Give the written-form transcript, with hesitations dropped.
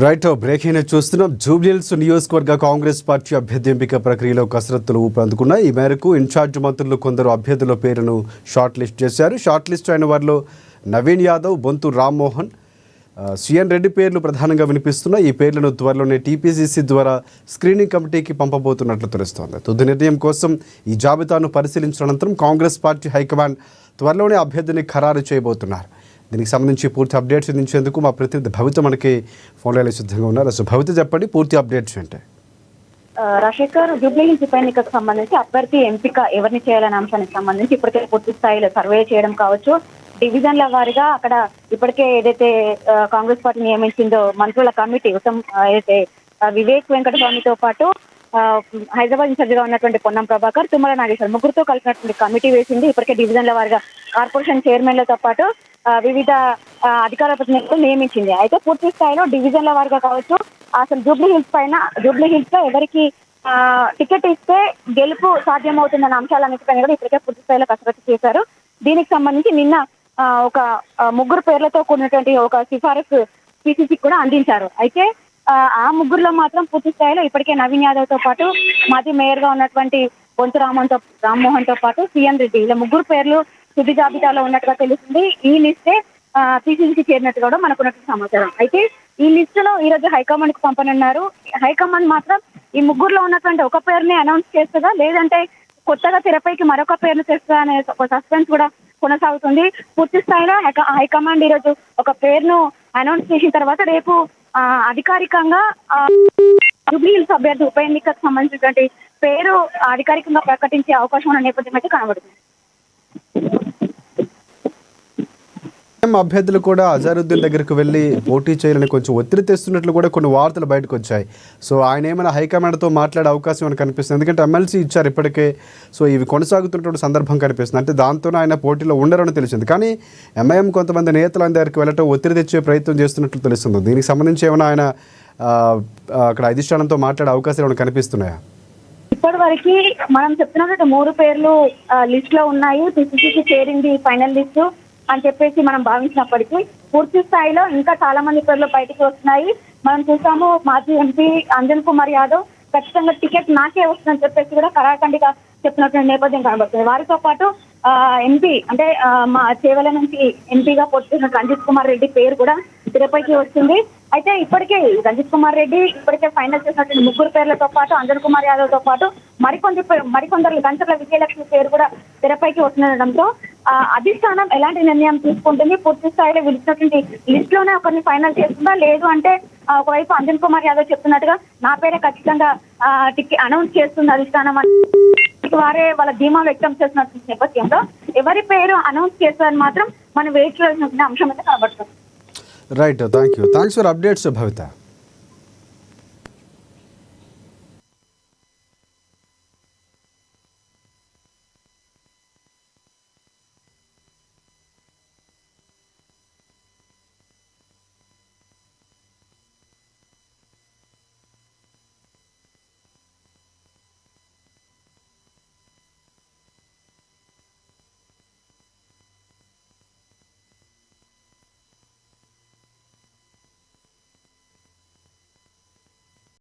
Right breaking చూస్తున్నాం. జూబ్లీహిల్స్ నియోజకవర్గ Congress party అభ్యర్థి ఎంపిక ప్రక్రియలో కసరత్తులు ఊపందుకున్నాయి. ఈ మేరకు ఇన్ఛార్జ్ మంత్రులు కొందరు అభ్యర్థుల పేరును షార్ట్ లిస్ట్ చేశారు. షార్ట్ లిస్ట్ అయిన వారిలో నవీన్ యాదవ్, బొంతు రామ్మోహన్, సిఎన్ రెడ్డి పేర్లు ప్రధానంగా వినిపిస్తున్నాయి. ఈ పేర్లను త్వరలోనే టీపీసీసీ ద్వారా స్క్రీనింగ్ కమిటీకి పంపబోతున్నట్లు తెలుస్తోంది. తుది నిర్ణయం కోసం ఈ జాబితాను పరిశీలించిన అనంతరం కాంగ్రెస్ పార్టీ హైకమాండ్ త్వరలోనే అభ్యర్థిని ఖరారు చేయబోతున్నారు. దీనికి సంబంధించి పూర్తి అప్డేట్స్ అందించేందుకు మా ప్రతినిధి భవిత మనకి ఫోన్ లైన్లో సిద్ధంగా ఉన్నారు. అసలు భవిత చెప్పండి, పూర్తి అప్డేట్స్ ఏంటి? రాజశేఖర్, జూబ్లీహిల్స్ ఉప ఎన్నికకు సంబంధించి అభ్యర్థి ఎంపిక ఎవరిని చేయాలనే అంశానికి సంబంధించి ఇప్పటికే పూర్తి స్థాయిలో సర్వే చేయడం కావచ్చు, డివిజన్ల వారిగా అక్కడ ఇప్పటికే ఏదైతే కాంగ్రెస్ పార్టీ నియమించిందో మంత్రుల కమిటీ ఏదైతే వివేక్ వెంకటస్వామితో పాటు హైదరాబాద్ ఇన్ఛార్జిగా ఉన్నటువంటి పొన్నం ప్రభాకర్, తుమ్మల నాగేశ్వర్ ముగ్గురుతో కలిసినటువంటి కమిటీ వేసింది. ఇప్పటికే డివిజన్ల వారిగా కార్పొరేషన్ చైర్మన్లతో పాటు వివిధ అధికార ప్రతినిధులు నియమించింది. అయితే పూర్తి స్థాయిలో డివిజన్ల వారిగా కావచ్చు, అసలు జూబ్లీహిల్స్ లో ఎవరికి టికెట్ ఇస్తే గెలుపు సాధ్యమవుతుందన్న అంశాలన్నిటిపైన కూడా ఇప్పటికే పూర్తి స్థాయిలో కసరత్తు చేశారు. దీనికి సంబంధించి నిన్న ఒక ముగ్గురు పేర్లతో కూడినటువంటి ఒక సిఫారసు పిసిసికి కూడా అందించారు. అయితే ఆ ముగ్గురులో మాత్రం పూర్తి స్థాయిలో ఇప్పటికే నవీన్ యాదవ్ తో పాటు మాజీ మేయర్ గా ఉన్నటువంటి బొంతు రామ్మోహన్ తో పాటు సిఎన్ రెడ్డి, ఇలా ముగ్గురు పేర్లు తుది జాబితాలో ఉన్నట్టుగా తెలుస్తుంది. ఈ లిస్టే పిసిసికి చేరినట్టుగా కూడా మనకున్నట్టు సమాచారం. అయితే ఈ లిస్టులో ఈ రోజు హైకమాండ్ కు పంపనున్నారు. హైకమాండ్ మాత్రం ఈ ముగ్గురులో ఉన్నటువంటి ఒక పేరుని అనౌన్స్ చేస్తుందా, లేదంటే కొత్తగా తెరపైకి మరొక పేరును తెస్తుందా అనే ఒక సస్పెన్స్ కూడా కొనసాగుతుంది. పూర్తి స్థాయిలో హైకమాండ్ ఈ రోజు ఒక పేరును అనౌన్స్ చేసిన తర్వాత రేపు అధికారికంగా జూబ్లీహిల్స్ అభ్యర్థి ఉప ఎన్నికకు సంబంధించినటువంటి పేరు అధికారికంగా ప్రకటించే అవకాశం ఉన్న నేపథ్యం అయితే కనబడుతుంది. అభ్యర్థులు కూడా అజారుద్దీన్ దగ్గరకు వెళ్ళి పోటీ చేయాలని కొంచెం ఒత్తిడి తెస్తున్నట్లు కూడా కొన్ని వార్తలు బయటకు వచ్చాయి. సో ఆయన ఏమైనా హైకమాండ్తో మాట్లాడే అవకాశం అని కనిపిస్తుంది, ఎందుకంటే ఎమ్మెల్సీ ఇచ్చారు ఇప్పటికే. సో ఇవి కొనసాగుతున్నటువంటి సందర్భం కనిపిస్తుంది. అంటే దాంతో ఆయన పోటీలో ఉండరని తెలిసింది. కానీ ఎంఐఎం కొంతమంది నేతల దగ్గరికి వెళ్ళటం ఒత్తిడి తెచ్చే ప్రయత్నం చేస్తున్నట్లు తెలుస్తుంది. దీనికి సంబంధించి ఏమైనా ఆయన అక్కడ అధిష్టానంతో మాట్లాడే అవకాశాలు ఏమైనా కనిపిస్తున్నాయా? ఇప్పటి వరకు మనం చెప్తున్నట్టు 3 పేర్లు లిస్ట్ లో ఉన్నాయి. పిసిసికి చేరింది ఫైనల్ లిస్టు అని చెప్పేసి మనం భావించినప్పటికీ పూర్తి స్థాయిలో ఇంకా చాలా మంది పేర్లు బయటకు వస్తున్నాయి. మనం చూసాము, మాజీ ఎంపీ అంజన్ కుమార్ యాదవ్ ఖచ్చితంగా టికెట్ నాకే వస్తుందని చెప్పేసి కూడా కరాఖండిగా చెప్పినటువంటి నేపథ్యం కనబడుతుంది. వారితో పాటు ఎంపీ అంటే మా చేవెల నుంచి ఎంపీగా పోటీ చేసిన రంజిత్ కుమార్ రెడ్డి పేరు కూడా తెరపైకి వస్తుంది. అయితే ఇప్పటికే రంజిత్ కుమార్ రెడ్డి ఇప్పటికే ఫైనల్ చేసినటువంటి ముగ్గురు పేర్లతో పాటు అంజన్ కుమార్ యాదవ్ తో పాటు మరికొందరు గంటల విజయలక్ష్మి పేరు కూడా తెరపైకి వస్తుండటంతో అధిష్టానం ఎలాంటి నిర్ణయం తీసుకుంటుంది, పూర్తి స్థాయిలో విడిచినటువంటి లిస్ట్ లోనే ఒకరిని ఫైనల్ చేస్తుందా, లేదు అంటే ఒకవైపు అంజన్ కుమార్ యాదవ్ చెప్తున్నట్టుగా నా పేరే ఖచ్చితంగా అనౌన్స్ చేస్తుంది అధిష్టానం వారే వాళ్ళ ధీమా వ్యక్తం చేస్తున్న నేపథ్యంలో ఎవరి పేరు అనౌన్స్ చేస్తారని మాత్రం మనం వెయిట్ చేయాల్సిన అంశం అయితే కనబడుతుంది. Right, thanks for updates Bhavitha.